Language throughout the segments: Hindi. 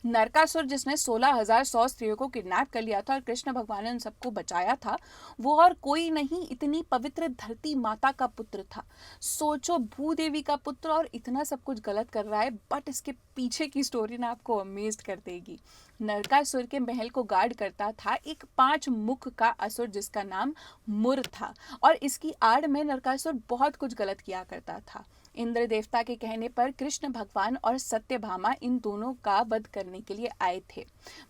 नरकासुर जिसने 16,100 स्त्रियों को किडनैप कर लिया था और कृष्ण भगवान ने उन सबको बचाया था, वो और कोई नहीं, इतनी पवित्र धरती माता का पुत्र था। सोचो, भूदेवी का पुत्र और इतना सब कुछ गलत कर रहा है, बट इसके पीछे की स्टोरी ना आपको अमेज्ड कर देगी। नरकासुर के महल को गार्ड करता था एक 5 मुख का असुर जिसका नाम मुर था, और इसकी आड़ में नरकासुर बहुत कुछ गलत किया करता था। इंद्र देवता के कहने पर कृष्ण भगवान और सत्यभामा इन दोनों का वध करने के लिए आए थे।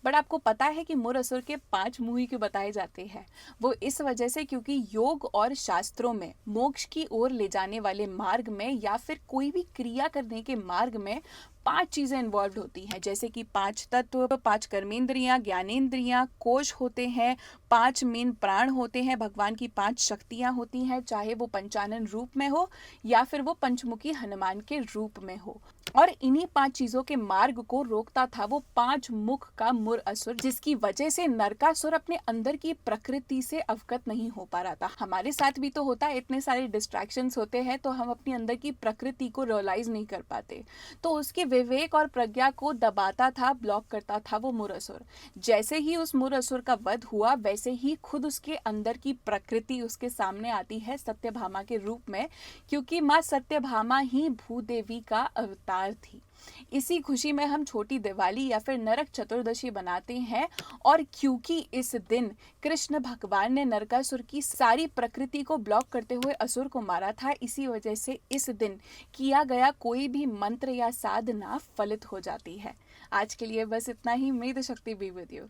बट आपको पता है कि मुर असुर के 5 मुंह ही क्यों बताए जाते हैं? वो इस वजह से क्योंकि योग और शास्त्रों में मोक्ष की ओर ले जाने वाले मार्ग में या फिर कोई भी क्रिया करने के मार्ग में 5 चीजें इन्वॉल्व होती हैं, जैसे कि 5 तत्व, 5 कर्मेंद्रियां, ज्ञानेंद्रियां, कोश होते हैं, 5 मेन प्राण होते हैं, भगवान की 5 शक्तियां होती हैं, चाहे वो पंचानन रूप में हो या फिर वो पंचमुखी हनुमान के रूप में हो। और इन्हीं 5 चीजों के मार्ग को रोकता था वो 5 मुख का मुर असुर, जिसकी वजह से नरकासुर अपने अंदर की प्रकृति से अवगत नहीं हो पा रहा था। हमारे साथ भी तो होता है, इतने सारे डिस्ट्रैक्शंस होते हैं तो हम अपनी अंदर की प्रकृति को रियलाइज नहीं कर पाते। तो उसके विवेक और प्रज्ञा को दबाता था, ब्लॉक करता था वो मुर असुर। जैसे ही उस मुर असुर का वध हुआ, वैसे ही खुद उसके अंदर की प्रकृति उसके सामने आती है सत्यभामा के रूप में, क्योंकि माँ सत्यभामा ही भूदेवी का अवतार थी। इसी खुशी में हम छोटी दिवाली या फिर नरक चतुर्दशी बनाते हैं। और क्योंकि इस दिन कृष्ण भगवान ने नरकासुर की सारी प्रकृति को ब्लॉक करते हुए असुर को मारा था, इसी वजह से इस दिन किया गया कोई भी मंत्र या साधना फलित हो जाती है। आज के लिए बस इतना ही। may the शक्ति बी विद यू।